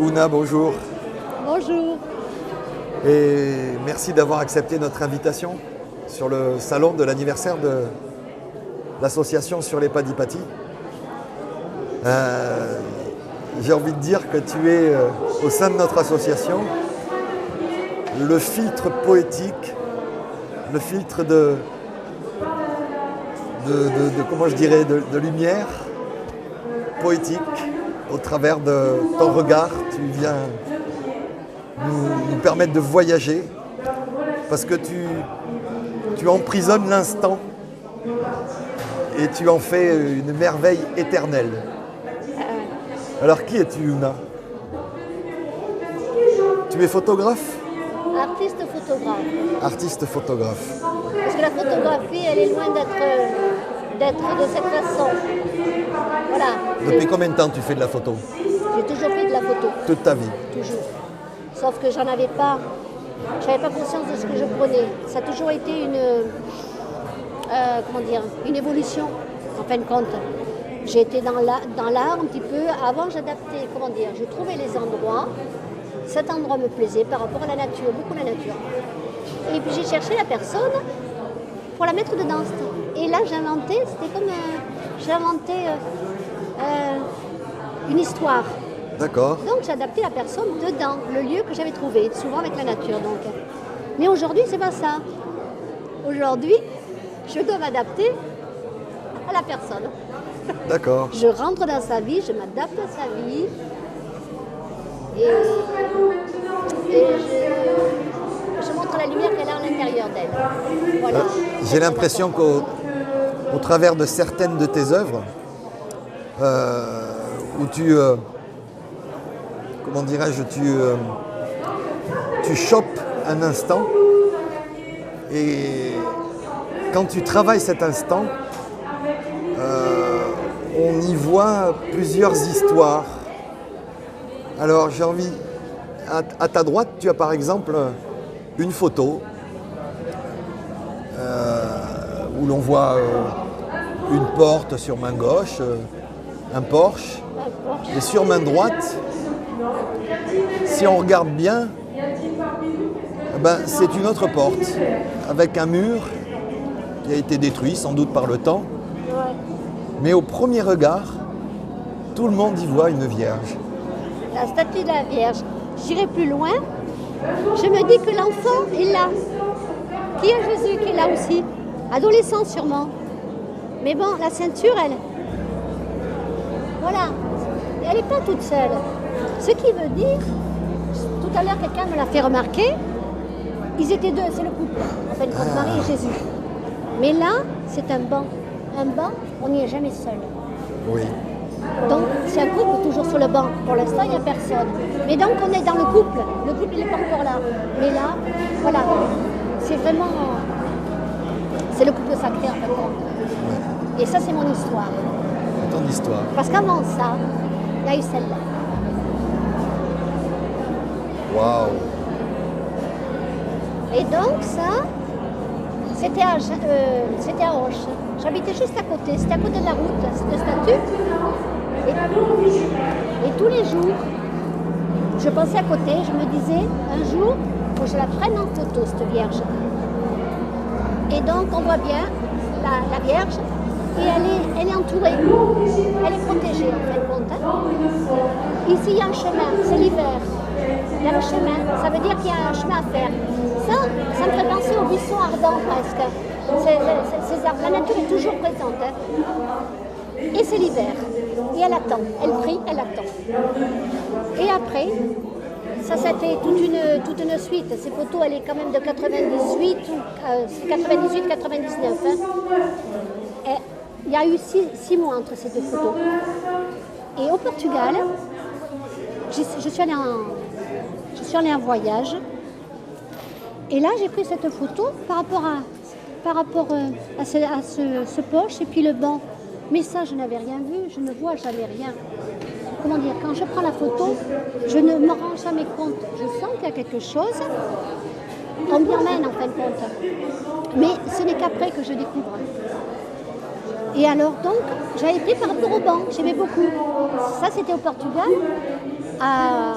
Ouna, bonjour. Bonjour. Et merci d'avoir accepté notre invitation sur le salon de l'anniversaire de l'association Sur les pas d'Hypatie. J'ai envie de dire que tu es au sein de notre association le filtre poétique, le filtre de comment je dirais, de lumière poétique au travers de ton regard. Tu viens nous permettre de voyager parce que tu emprisonnes l'instant et tu en fais une merveille éternelle. Alors qui es-tu, Ouna? Tu es photographe? Artiste photographe. Artiste photographe. Parce que la photographie, elle est loin d'être de cette façon. Voilà. Depuis combien de temps tu fais de la photo? J'ai toujours fait de la photo. Toute ta vie? Toujours. Sauf que j'avais pas conscience de ce que je prenais. Ça a toujours été une évolution, en fin de compte. J'ai été dans l'art un petit peu. Avant, j'adaptais, je trouvais les endroits. Cet endroit me plaisait par rapport à la nature, beaucoup la nature. Et puis j'ai cherché la personne pour la mettre dedans. Et là, j'inventais une histoire. D'accord. Donc j'adaptais la personne dedans, le lieu que j'avais trouvé, souvent avec la nature. Donc. Mais aujourd'hui, c'est pas ça. Aujourd'hui, je dois m'adapter à la personne. D'accord. Je rentre dans sa vie, je m'adapte à sa vie. Et je montre la lumière qu'elle a à l'intérieur d'elle. Voilà. J'ai l'impression qu'au travers de certaines de tes œuvres, où tu chopes un instant et quand tu travailles cet instant, on y voit plusieurs histoires. Alors j'ai envie, à ta droite, tu as par exemple une photo où l'on voit une porte sur main gauche, un Porsche, et sur main droite, si on regarde bien, c'est une autre porte avec un mur qui a été détruit sans doute par le temps. Mais au premier regard, tout le monde y voit une vierge. La statue de la Vierge. J'irai plus loin. Je me dis que l'enfant est là. Qui est Jésus qui est là aussi? Adolescent sûrement. Mais bon, la ceinture, elle... Voilà. Et elle n'est pas toute seule. Ce qui veut dire, tout à l'heure quelqu'un me l'a fait remarquer, ils étaient deux, c'est le couple. En fait, Marie et Jésus. Mais là, c'est un banc. Un banc, on n'y est jamais seul. Oui. Donc, c'est un couple toujours sur le banc. Pour l'instant, il n'y a personne. Mais donc, on est dans le couple. Le couple, il n'est pas encore là. Mais là, voilà. C'est vraiment... C'est le couple sacré, en fait. Et ça, c'est mon histoire. Ton histoire. Parce qu'avant ça, il y a eu celle-là. Waouh. Et donc, ça, c'était à Auch. J'habitais juste à côté. C'était à côté de la route, cette statue. Et tous les jours, je pensais à côté, je me disais, un jour, il faut que je la prenne en photo, cette Vierge. Et donc, on voit bien la Vierge, et elle est entourée, elle est protégée, en fin de compte. Ici, il y a un chemin, c'est l'hiver. Il y a le chemin, ça veut dire qu'il y a un chemin à faire. Ça me fait penser au buisson ardent, presque. La nature est toujours présente. Et c'est l'hiver. Et elle attend. Elle prie, elle attend. Et après, ça c'était toute une suite. Ces photos, elle est quand même de 98 ou 98-99. Il y a eu 6 mois entre ces deux photos. Et au Portugal, je suis allée en voyage. Et là, j'ai pris cette photo par rapport à ce Porsche et puis le banc. Mais ça, je n'avais rien vu, je ne vois jamais rien. Comment dire, quand je prends la photo, je ne me rends jamais compte. Je sens qu'il y a quelque chose. On m'y emmène en fin de compte. Mais ce n'est qu'après que je découvre. Et alors donc, j'avais pris par rapport au banc, j'aimais beaucoup. Ça, c'était au Portugal, à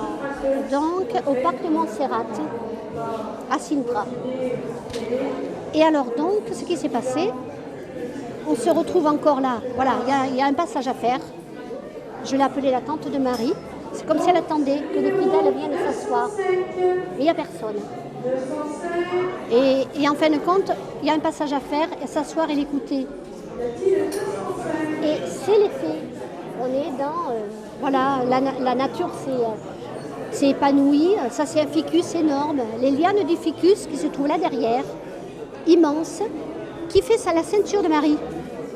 donc au parc de Montserrat, à Sintra. Et alors donc, ce qui s'est passé, on se retrouve encore là. Voilà, il y a un passage à faire. Je l'ai appelée la tante de Marie. C'est comme si elle attendait que les fidèles viennent s'asseoir. Mais il n'y a personne. Et en fin de compte, il y a un passage à faire, et s'asseoir et l'écouter. Et c'est l'été. On est dans... voilà, la nature s'est épanouie. Ça, c'est un ficus énorme. Les lianes du ficus qui se trouvent là derrière, immense, qui fait ça la ceinture de Marie.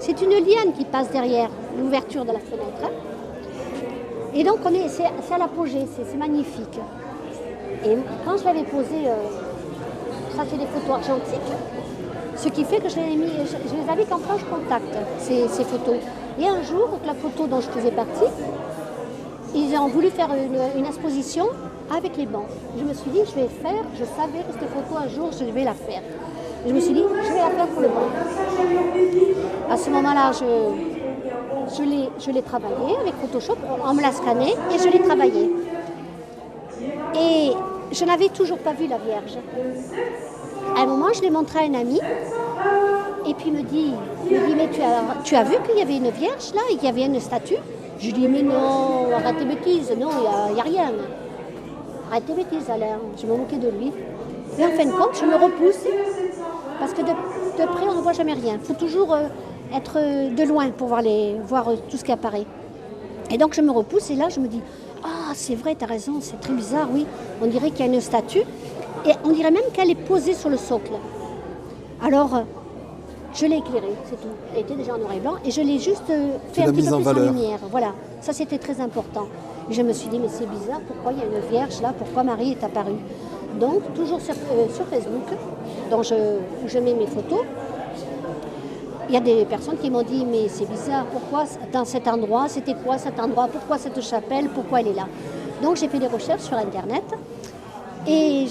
C'est une liane qui passe derrière l'ouverture de la fenêtre. Et donc, c'est à l'apogée, c'est magnifique. Et quand je l'avais posé, ça c'est des photos argentiques, ce qui fait que je les avais qu'en franche contact, ces photos. Et un jour, la photo dont je faisais partie, ils ont voulu faire une exposition avec les bancs. Je me suis dit, je savais que cette photo, un jour, je vais la faire. Je me suis dit, je vais la faire pour le banc. À ce moment-là, je l'ai travaillé avec Photoshop, on me l'a scanné et je l'ai travaillé. Et je n'avais toujours pas vu la Vierge. À un moment, je l'ai montré à un ami et puis il me dit mais tu as vu qu'il y avait une Vierge là et qu'il y avait une statue? Je lui dis, mais non, arrête tes bêtises, non, il n'y a rien. Arrête tes bêtises, Alain, je me moquais de lui. Et en fin de compte, je me repousse parce que de près, on ne voit jamais rien. Il faut toujours être de loin pour voir tout ce qui apparaît. Et donc, je me repousse et là, je me dis, ah, c'est vrai, tu as raison, c'est très bizarre, oui. On dirait qu'il y a une statue et on dirait même qu'elle est posée sur le socle. Alors, je l'ai éclairée, c'est tout. Elle était déjà en noir et blanc et je l'ai juste fait un petit peu plus en lumière. Voilà, ça c'était très important. Et je me suis dit, mais c'est bizarre, pourquoi il y a une Vierge là, pourquoi Marie est apparue? Donc, toujours sur Facebook, où je mets mes photos, il y a des personnes qui m'ont dit, mais c'est bizarre, pourquoi dans cet endroit, c'était quoi cet endroit, pourquoi cette chapelle, pourquoi elle est là? Donc j'ai fait des recherches sur Internet et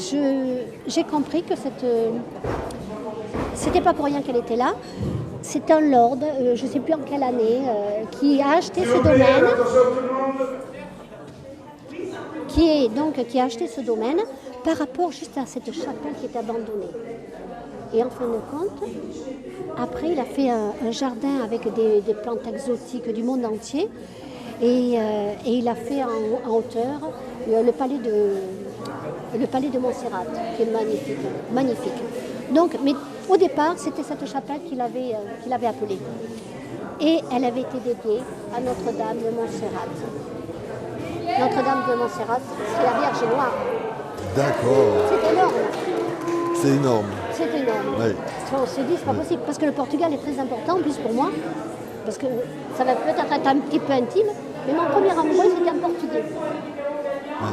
j'ai compris que c'était pas pour rien qu'elle était là. C'est un lord, je ne sais plus en quelle année, qui a acheté ce domaine, qui a acheté ce domaine par rapport juste à cette chapelle qui est abandonnée. Et en fin de compte, après il a fait un jardin avec des plantes exotiques du monde entier et il a fait en hauteur le palais de Montserrat, qui est magnifique. Donc, mais au départ, c'était cette chapelle qu'il avait appelée. Et elle avait été dédiée à Notre-Dame de Montserrat. Notre-Dame de Montserrat, c'est la Vierge noire. D'accord. C'est énorme. C'est énorme. C'est énorme. Oui. On se dit, c'est pas possible, parce que le Portugal est très important, en plus pour moi, parce que ça va peut-être être un petit peu intime, mais mon premier amoureux, c'était un Portugais. Oui.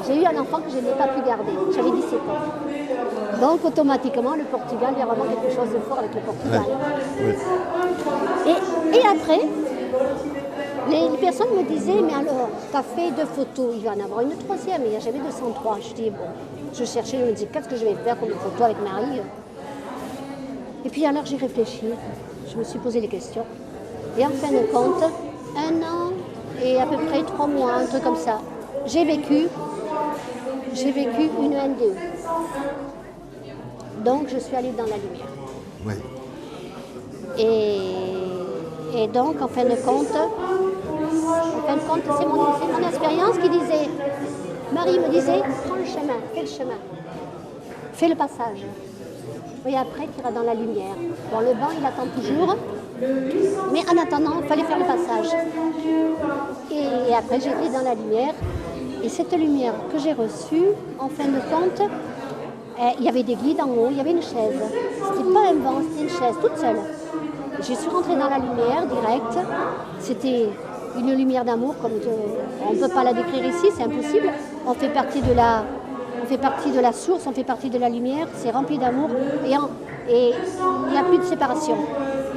J'ai eu un enfant que je n'ai pas pu garder, j'avais 17 ans. Donc automatiquement, le Portugal, il y a vraiment quelque chose de fort avec le Portugal. Oui. Oui. Et après, les personnes me disaient, mais alors, tu as fait 2 photos, il va en avoir une troisième, et j'avais 203. Je dis, bon, je cherchais, je me disais, qu'est-ce que je vais faire comme photo avec Marie? Et puis alors j'ai réfléchi, je me suis posé des questions. Et en fin de compte, 1 an et à peu près 3 mois, un truc comme ça, j'ai vécu une NDE. Donc je suis allée dans la lumière. Oui. Et donc en fin de compte, c'est mon expérience qui disait, Marie me disait, prends le chemin, fais le chemin, fais le passage. Et après, tu iras dans la lumière. Bon, le banc, il attend toujours. Mais en attendant, il fallait faire le passage. Et après, j'étais dans la lumière. Et cette lumière que j'ai reçue, en fin de compte, il y avait des guides en haut, il y avait une chaise. C'était pas un banc, c'était une chaise, toute seule. Je suis rentrée dans la lumière, direct. C'était une lumière d'amour, on ne peut pas la décrire ici, c'est impossible. On fait partie de la source, on fait partie de la lumière, c'est rempli d'amour et il n'y a plus de séparation.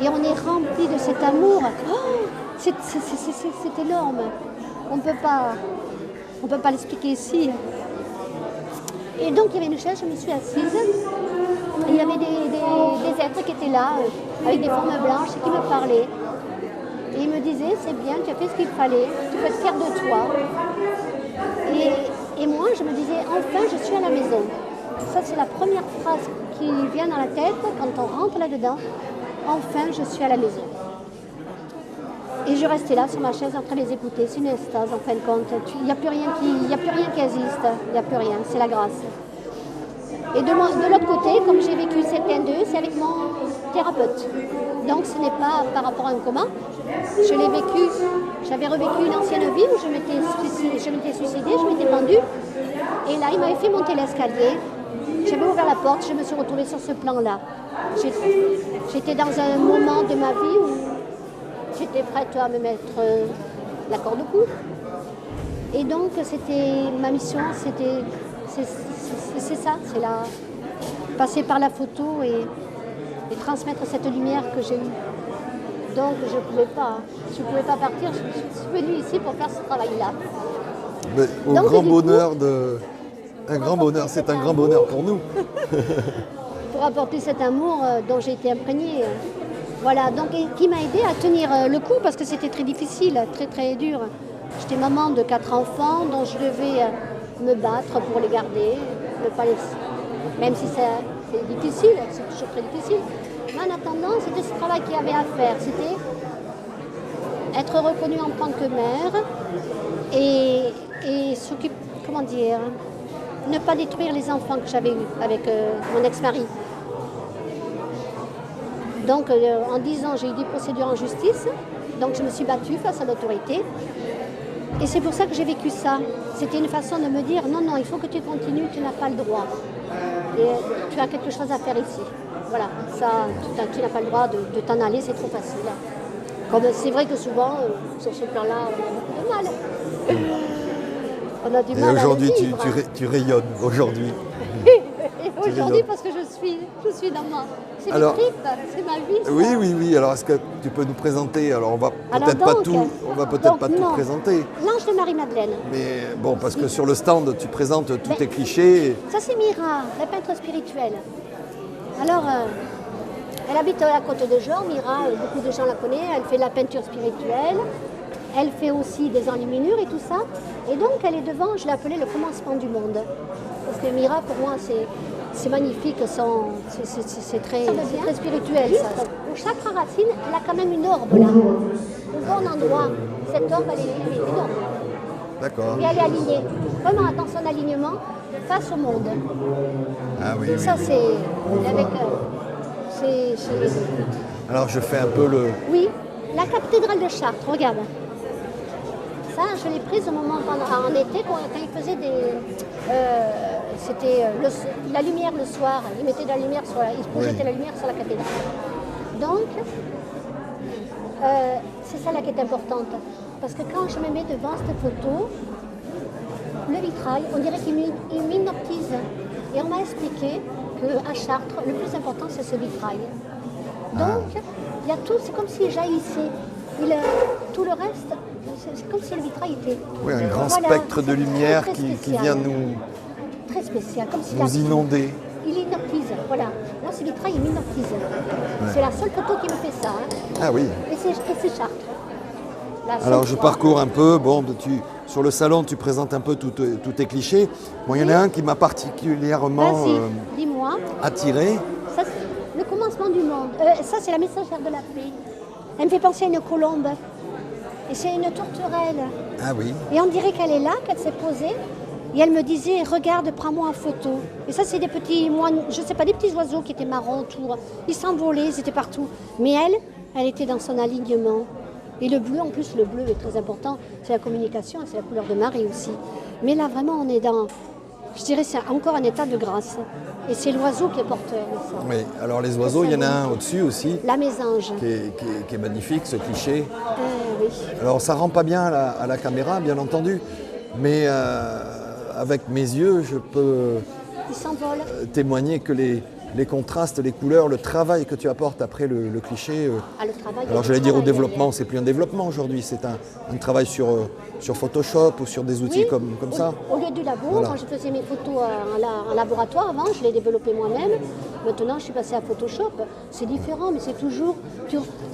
Et on est rempli de cet amour. Oh, c'est énorme. On ne peut pas l'expliquer ici. Et donc il y avait une chaise, je me suis assise. Et il y avait des êtres qui étaient là, avec des formes blanches, qui me parlaient. Et ils me disaient, c'est bien, tu as fait ce qu'il fallait, tu peux être fier de toi. Et moi, je me disais, enfin, je suis à la maison. Ça, c'est la première phrase qui vient dans la tête quand on rentre là-dedans. Enfin, je suis à la maison. Et je restais là sur ma chaise en train de les écouter. C'est une extase, en fin de compte. Il n'y a plus rien qui existe. Il n'y a plus rien. C'est la grâce. Et de l'autre côté, comme j'ai vécu cette N2, c'est avec mon thérapeute. Donc, ce n'est pas par rapport à un coma. Je l'ai vécu. J'avais revécu une ancienne vie où je m'étais suicidée, je m'étais pendue. Et là, il m'avait fait monter l'escalier. J'avais ouvert la porte, je me suis retrouvée sur ce plan-là. J'étais dans un moment de ma vie où j'étais prête à me mettre la corde au cou. Et donc, c'était ma mission, c'est ça, c'est passer par la photo et transmettre cette lumière que j'ai eue. Donc, je ne pouvais pas partir, je suis venue ici pour faire ce travail-là. Mais Donc, grand bonheur un grand bonheur, c'est un grand bonheur pour nous. Pour apporter cet amour dont j'ai été imprégnée. Voilà, donc qui m'a aidé à tenir le coup parce que c'était très difficile, très très dur. J'étais maman de 4 enfants dont je devais me battre pour les garder, ne pas les... même si c'est difficile, c'est toujours très difficile. Mais en attendant, c'était ce travail qu'il y avait à faire, c'était être reconnue en tant que mère et s'occuper, comment dire, ne pas détruire les enfants que j'avais eus avec mon ex-mari. Donc en 10 ans, j'ai eu des procédures en justice, donc je me suis battue face à l'autorité. Et c'est pour ça que j'ai vécu ça. C'était une façon de me dire, non, il faut que tu continues, tu n'as pas le droit. Et tu as quelque chose à faire ici. Voilà, ça, tu n'as pas le droit de t'en aller, c'est trop facile. Comme c'est vrai que souvent, sur ce plan-là, on a beaucoup de mal. On a du mal. Et aujourd'hui, à le vivre. tu rayonnes, aujourd'hui. Et aujourd'hui, parce que je suis dans ma... C'est mes tripes, c'est ma vie. Ça. Oui. Alors, est-ce que tu peux nous présenter? Alors, on va peut-être pas tout présenter. L'ange de Marie-Madeleine. Mais bon, parce que sur le stand, tu présentes tous tes clichés. Ça, c'est Mira, la peintre spirituelle. Alors, elle habite à la Côte de Jor. Mira, beaucoup de gens la connaissent. Elle fait de la peinture spirituelle. Elle fait aussi des enluminures et tout ça. Et donc, elle est devant, je l'ai appelée le commencement du monde. Parce que Mira, pour moi, c'est magnifique, c'est très spirituel. Ça. Pour chaque racine, elle a quand même une orbe là, au bon endroit. Cette orbe, elle est énorme. D'accord. Et elle est alignée, vraiment dans son alignement, face au monde. Ah oui. Ça, c'est avec... Alors, je fais un peu le... Oui, la cathédrale de Chartres, regarde. Ça, je l'ai prise au moment en été quand il faisait c'était la lumière le soir. Ils mettaient de la lumière ils projetaient la lumière sur la cathédrale. Donc, c'est ça là qui est importante. Parce que quand je me mets devant cette photo, le vitrail, on dirait qu'il m'hypnotise. Et on m'a expliqué qu'à Chartres, le plus important, c'est ce vitrail. Donc, il y a tout, c'est comme s'il jaillissait. Tout le reste, c'est comme si le vitrail était... Oui, un grand spectre de lumière qui vient nous... Très spécial, comme si nous inonder. Il hypnotise, voilà. Là, ce vitrail, il m'hypnotise. Ouais. C'est la seule photo qui me fait ça. Hein. Ah oui. Et c'est Chartres. Alors, je parcours un peu. Bon, sur le salon, tu présentes un peu tous tes clichés. Bon, il y en a un qui m'a particulièrement attiré. Ça, c'est le commencement du monde. Ça, c'est la messagère de la paix. Elle me fait penser à une colombe. Et c'est une tourterelle. Ah oui. Et on dirait qu'elle est là, qu'elle s'est posée. Et elle me disait, regarde, prends-moi en photo. Et ça, c'est des petits moines, je ne sais pas, des petits oiseaux qui étaient marrons autour. Ils s'envolaient, ils étaient partout. Mais elle était dans son alignement. Et le bleu, en plus, le bleu est très important. C'est la communication, c'est la couleur de Marie aussi. Mais là, vraiment, on est dans, je dirais, c'est encore un état de grâce. Et c'est l'oiseau qui est porteur de ça. Oui, alors les oiseaux, il y en a un au-dessus aussi. La mésange. Qui est magnifique, ce cliché. Oui. Alors, ça ne rend pas bien à la caméra, bien entendu. Mais avec mes yeux, je peux témoigner que les contrastes, les couleurs, le travail que tu apportes après le cliché. Le travail, alors j'allais dire au développement, c'est plus un développement aujourd'hui, c'est un travail sur Photoshop ou sur des outils comme ça. Au lieu du labo, voilà. Moi je faisais mes photos en laboratoire avant, je les développais moi-même. Maintenant, je suis passée à Photoshop. C'est différent, mais c'est toujours...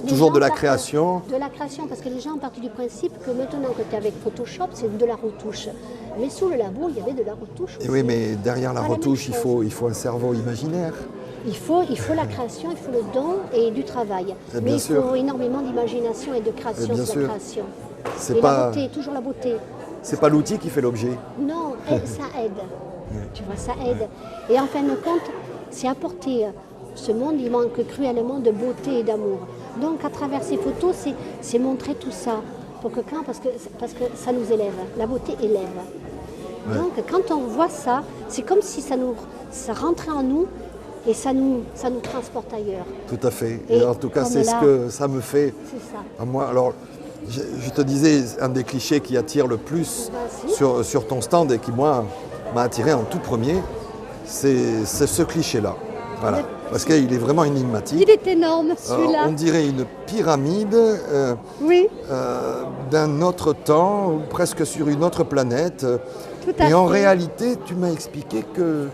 Toujours de la création. De la création, parce que les gens partent du principe que maintenant que tu es avec Photoshop, c'est de la retouche. Mais sous le labo, il y avait de la retouche aussi. Et oui, mais derrière la Pas la retouche, même chose. il faut un cerveau imaginaire. Il faut la création, il faut le don et du travail. Et Mais bien il sûr. faut énormément d'imagination et de création Et bien sur sûr. la création. C'est Et pas, la beauté, toujours la beauté. c'est pas l'outil qui fait l'objet. Non, ça aide. Tu vois, ça aide. Et en fin de compte, c'est apporter ce monde, il manque cruellement de beauté et d'amour. Donc à travers ces photos, c'est montrer tout ça. Parce que ça nous élève. La beauté élève. Ouais. Donc quand on voit ça, c'est comme si ça rentrait en nous et ça nous transporte ailleurs. Tout à fait. Et Et en tout cas, comme c'est ce là- que ça me fait C'est ça. à moi. Alors, je te disais, un des clichés qui attire le plus Vas-y. sur ton stand et qui, moi, m'a attiré en tout premier, c'est ce cliché-là. Voilà. Parce qu'il est vraiment énigmatique. Il est énorme celui-là. On dirait une pyramide Oui, d'un autre temps, ou presque sur une autre planète. tout à fait. Et en réalité, tu m'as expliqué que,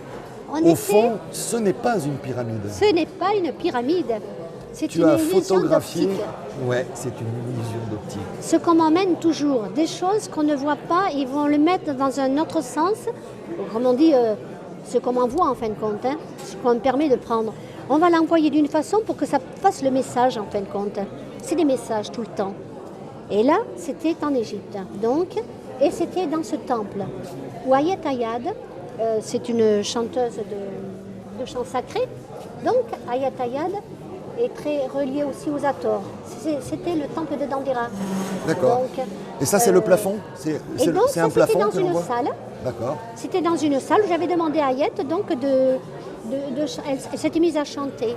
En au effet, fond, ce n'est pas une pyramide. ce n'est pas une pyramide. C'est Tu une as illusion photographié. d'optique. Ouais, c'est une illusion d'optique. Ce qu'on m'emmène toujours, des choses qu'on ne voit pas, ils vont le mettre dans un autre sens. Comme on dit, ce qu'on m'envoie en fin de compte, hein, ce qu'on me permet de prendre. On va l'envoyer d'une façon pour que ça fasse le message en fin de compte. C'est des messages tout le temps. Et là, c'était en Égypte. Donc, et c'était dans ce temple où Ayet Ayad, c'est une chanteuse de chants sacrés. Donc, Ayet Ayad est très reliée aussi aux Hathors. C'était le temple de Dendera. D'accord. Donc, Et ça, c'est le plafond C'est et donc, c'est ça, un plafond c'était dans que l'on une voit salle. D'accord. C'était dans une salle où j'avais demandé à Ayet donc elle s'était mise à chanter.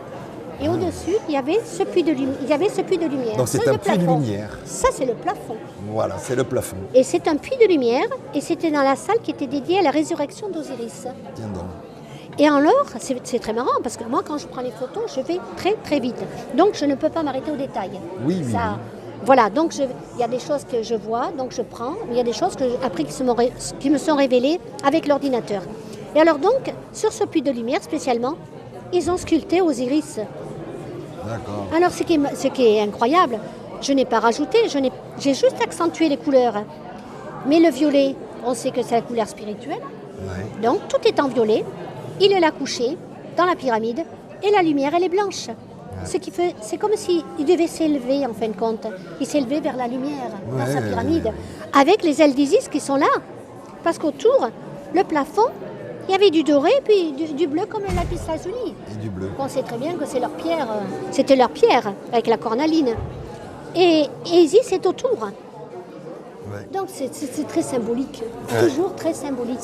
Et au-dessus, il y avait ce puits de lumière. Donc c'est Ça, un le puits de plafond. lumière. Ça, c'est le plafond. Voilà, c'est le plafond. Et c'est un puits de lumière, et c'était dans la salle qui était dédiée à la résurrection d'Osiris. Tiens donc. Et alors, c'est très marrant, parce que moi, quand je prends les photos, je vais très très vite. Donc, je ne peux pas m'arrêter aux détails. Oui, oui, oui. Voilà, donc il y a des choses que je vois, donc je prends. Il y a des choses après qui me sont révélées avec l'ordinateur. Et alors donc, sur ce puits de lumière spécialement, ils ont sculpté Osiris. D'accord. Alors, ce qui est incroyable, je n'ai pas rajouté, j'ai juste accentué les couleurs. Mais le violet, on sait que c'est la couleur spirituelle. Ouais. Donc, tout est en violet. Il est là couché, dans la pyramide, et la lumière, elle est blanche. Ce qui fait, c'est comme s'il devait s'élever, en fin de compte. Il s'élevait vers la lumière, dans sa pyramide, avec les ailes d'Isis qui sont là. Parce qu'autour, le plafond, il y avait du doré, puis du bleu comme le lapis lazuli. Et du bleu. On sait très bien que c'est leur pierre, c'était leur pierre, avec la cornaline. Et Isis est autour. Ouais. Donc c'est très symbolique, Ouais. toujours très symbolique.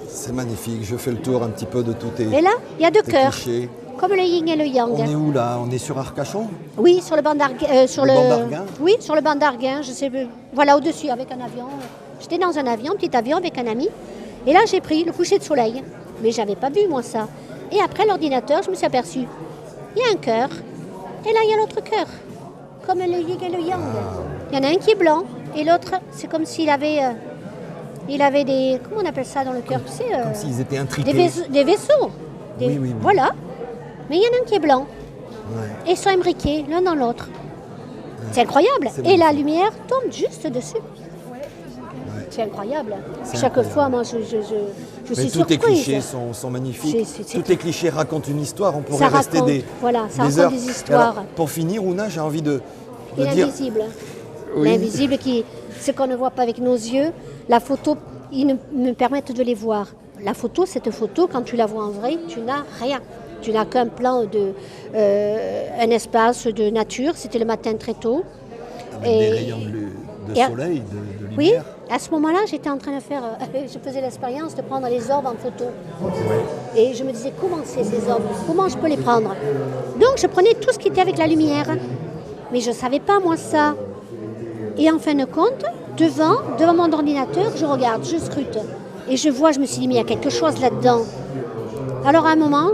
C'est magnifique. Je fais le tour un petit peu de tous tes, Et là, il y a deux tes cœurs, clichés. comme le yin et le yang. On est où là? On est sur Arcachon? Oui, sur le banc d'Arguin. Le banc d'Arguin. Oui, sur le banc d'Arguin. Je sais, voilà, au-dessus, avec un avion. J'étais dans un avion, petit avion avec un ami. Et là, j'ai pris le coucher de soleil. Mais je n'avais pas vu, moi, ça. Et après l'ordinateur, je me suis aperçue. Il y a un cœur. Et là, il y a l'autre cœur. Comme le yin et le yang. Il y en a un qui est blanc. Et l'autre, c'est comme s'il avait... il avait des... Comment on appelle ça dans le cœur, tu sais Comme s'ils étaient intriqués. des vaisseaux. Oui, oui. Voilà. Mais il y en a un qui est blanc. Ouais. Et ils sont imbriqués l'un dans l'autre. C'est incroyable. C'est Et la magnifique. lumière tombe juste dessus. C'est incroyable. Chaque incroyable. fois, moi, je Mais suis tous tes surprise. clichés sont magnifiques. C'est- Tous tes clichés racontent une histoire. On pourrait Ça rester raconte, des, voilà, ça des raconte heures. des Et histoires. alors, pour finir, Ouna, j'ai envie de Et dire... l'invisible. Oui. L'invisible, ce qu'on ne voit pas avec nos yeux, la photo, ils me permettent de les voir. La photo, cette photo, quand tu la vois en vrai, tu n'as rien. Tu n'as qu'un plan un espace de nature. C'était le matin très tôt. Avec des rayons de et- soleil, de Oui, lumière. à ce moment-là, j'étais en train de faire, je faisais l'expérience de prendre les orbes en photo. Et je me disais, comment c'est ces orbes? Comment je peux les prendre? Donc, je prenais tout ce qui était avec la lumière. Mais je ne savais pas, moi, ça. Et en fin de compte, devant mon ordinateur, je regarde, je scrute. Et je vois, je me suis dit, mais il y a quelque chose là-dedans. Alors, à un moment,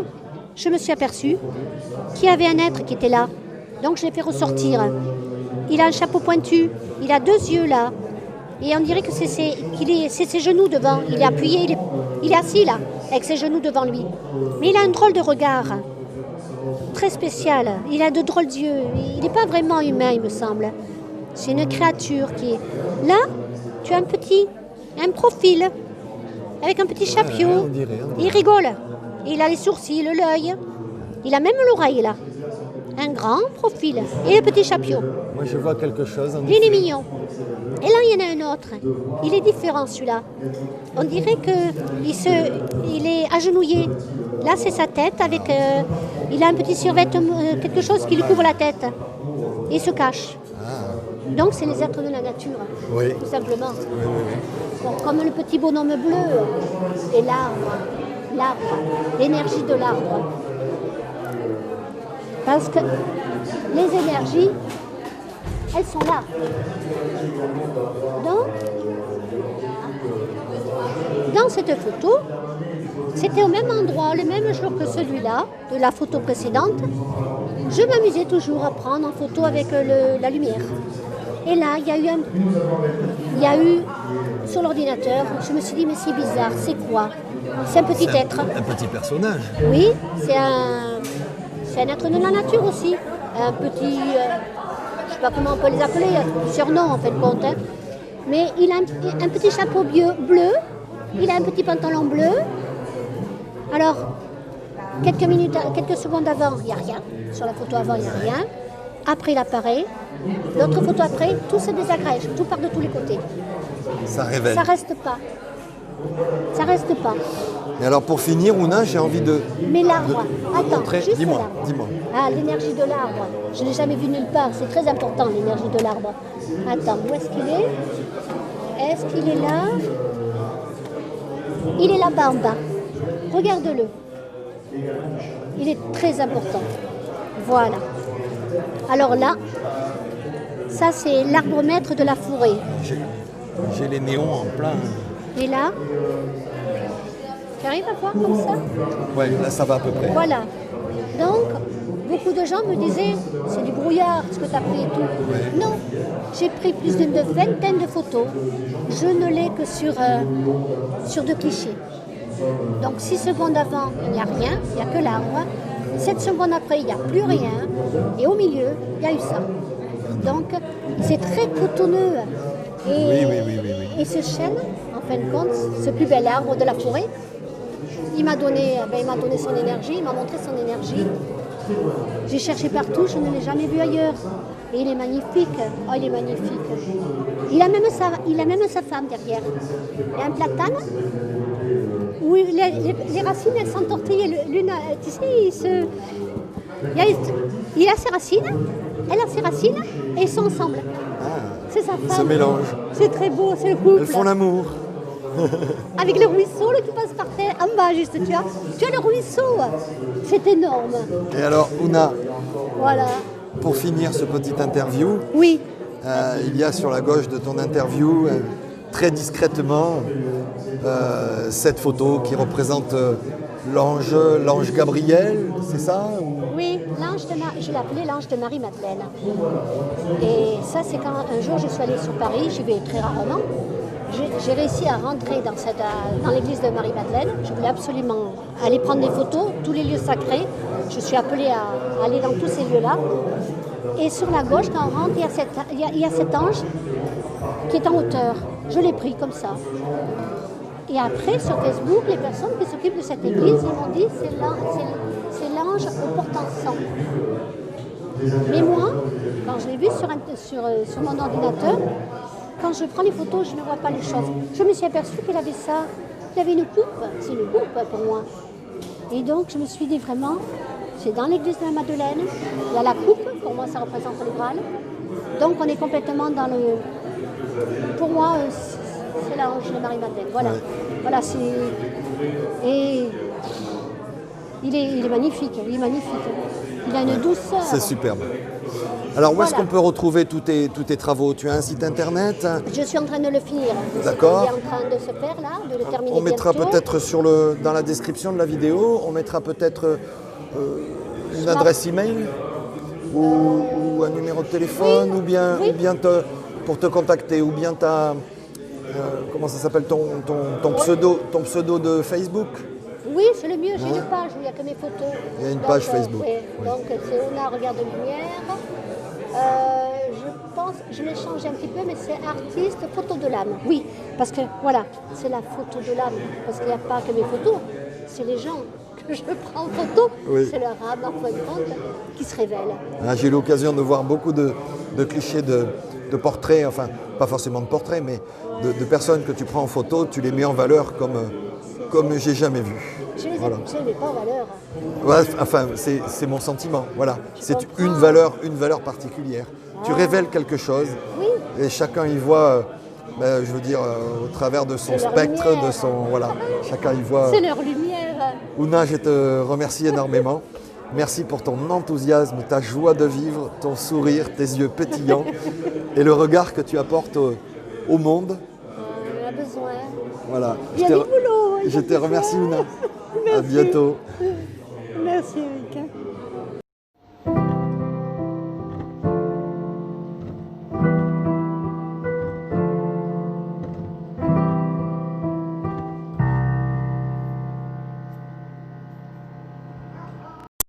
je me suis aperçue qu'il y avait un être qui était là. Donc, je l'ai fait ressortir. Il a un chapeau pointu, il a deux yeux là. Et on dirait que c'est ses genoux devant. Il est appuyé, il est assis là, avec ses genoux devant lui. Mais il a un drôle de regard. très spécial. Il a de drôles d'yeux. Il n'est pas vraiment humain, il me semble. C'est une créature qui est... Là, tu as un profil, avec un petit chapeau. on dirait. Il rigole. Il a les sourcils, l'œil. Il a même l'oreille, là. Un grand profil. Et le petit chapeau. Moi, je vois quelque chose. Il est mignon. Et là, il y en a un autre. Il est différent, celui-là. On dirait qu'il est agenouillé. Là, c'est sa tête avec... il a un petit survêt, quelque chose qui lui couvre la tête. Et il se cache. Donc, c'est les êtres de la nature, Oui. tout simplement. Oui. Bon, comme le petit bonhomme bleu et l'arbre, l'énergie de l'arbre. Parce que les énergies, elles sont là. Donc, dans cette photo, c'était au même endroit, le même jour que celui-là, de la photo précédente. Je m'amusais toujours à prendre en photo avec la lumière. Et là, il y a eu sur l'ordinateur, je me suis dit, mais c'est bizarre, c'est quoi? C'est un petit être. Un petit personnage. Oui, c'est un être de la nature aussi. Un petit, je ne sais pas comment on peut les appeler, il y a plusieurs noms en fait compte. Hein. Mais il a un petit chapeau bleu, il a un petit pantalon bleu. Alors, quelques secondes avant, il n'y a rien. Sur la photo avant, il n'y a rien. Après, il apparaît. L'autre photo après, tout se désagrège, tout part de tous les côtés. Ça révèle. Ça reste pas. Ça reste pas. Et alors pour finir, Ouna, j'ai envie de... Mais l'arbre, attends, montrer. juste Dis-moi. l'arbre. Ah, l'énergie de l'arbre. Je ne l'ai jamais vu nulle part. C'est très important, l'énergie de l'arbre. Attends, où est-ce qu'il est? Est-ce qu'il est là? Il est là-bas en bas. Regarde-le. Il est très important. Voilà. Alors là, ça c'est l'arbre maître de la forêt. J'ai les néons en plein. Et là, tu arrives à voir comme ça? Ouais, là ça va à peu près. Voilà. Donc, beaucoup de gens me disaient, c'est du brouillard ce que tu as pris et tout. Ouais. Non, j'ai pris plus d'une vingtaine de photos. Je ne l'ai que sur 2 clichés. Donc 6 secondes avant, il n'y a rien, il n'y a que l'arbre. 7 secondes après, il n'y a plus rien. Et au milieu, il y a eu ça. Donc, c'est très cotonneux. Et, et ce chêne, en fin de compte, ce plus bel arbre de la forêt, il m'a donné son énergie, il m'a montré son énergie. J'ai cherché partout, je ne l'ai jamais vu ailleurs. Et il est magnifique. Oh, il est magnifique. Il a même sa femme derrière. Il y a un platane où les racines, elles s'entortillent. Tu sais, il a ses racines, elle a ses racines, et ils sont ensemble. C'est sa femme. Ils se mélangent. C'est très beau, c'est le couple. Elles font l'amour. Avec le ruisseau là, qui passe par terre, en bas juste, tu as le ruisseau. C'est énorme. Et alors, Ouna, Voilà. pour finir ce petit interview, Oui. il y a sur la gauche de ton interview, très discrètement, cette photo qui représente l'ange Gabriel, c'est ça Oui, je l'appelais l'ange de Marie-Madeleine. Et ça, c'est quand un jour je suis allée sur Paris, j'y vais très rarement. J'ai réussi à rentrer dans l'église de Marie-Madeleine. Je voulais absolument aller prendre des photos, tous les lieux sacrés. Je suis appelée à aller dans tous ces lieux-là. Et sur la gauche, quand on rentre, il y a cet ange qui est en hauteur. Je l'ai pris comme ça. Et après, sur Facebook, les personnes qui s'occupent de cette église, ils m'ont dit c'est l'ange au porte-encens. Mais moi, quand je l'ai vu sur mon ordinateur, quand je prends les photos, je ne vois pas les choses. Je me suis aperçue qu'il avait ça. Il avait une coupe. C'est une coupe pour moi. Et donc, je me suis dit vraiment, c'est dans l'église de la Madeleine. Il y a la coupe. Pour moi, ça représente le Graal. Donc, on est complètement dans le... Pour moi, c'est l'ange de Marie-Madeleine. Voilà. Ouais. Voilà, c'est... Et... Il est magnifique. Il est magnifique. Il a une douceur. C'est superbe. Alors, où est-ce Voilà. qu'on peut retrouver tous tes travaux? Tu as un site internet? Je suis en train de le finir. D'accord. Il est en train de se faire là, de le terminer. On mettra bientôt. peut-être dans la description de la vidéo, on mettra peut-être une adresse email ou un numéro de téléphone, Oui. ou bien pour te contacter, ou bien comment ça s'appelle ton pseudo de Facebook? Oui, c'est le mieux. J'ai une page où il n'y a que mes photos. Il y a une page Facebook. Oui. Oui. Donc c'est Ona Regard de Lumière. Je pense, je l'ai changé un petit peu, mais c'est artiste photo de l'âme. Oui, parce que voilà, c'est la photo de l'âme. Parce qu'il n'y a pas que mes photos, c'est les gens que je prends en photo. Oui. C'est leur âme en fin de compte qui se révèle. Ah, j'ai eu l'occasion de voir beaucoup de clichés de portraits, enfin pas forcément de portraits, mais de personnes que tu prends en photo, tu les mets en valeur comme j'ai jamais vu. Je ne les, Voilà. je les mets pas en valeur. Ouais, enfin, c'est mon sentiment. Voilà. C'est comprends. une valeur particulière. Tu révèles quelque chose Oui. et chacun y voit, je veux dire, au travers de son C'est leur spectre, lumière. de son. Voilà. Chacun y voit. C'est leur lumière. Ouna, je te remercie énormément. Merci pour ton enthousiasme, ta joie de vivre, ton sourire, tes yeux pétillants et le regard que tu apportes au monde. On en a besoin. Voilà. Il y a du boulot. Je te remercie, Ouna. À Merci. bientôt. Merci, Erika.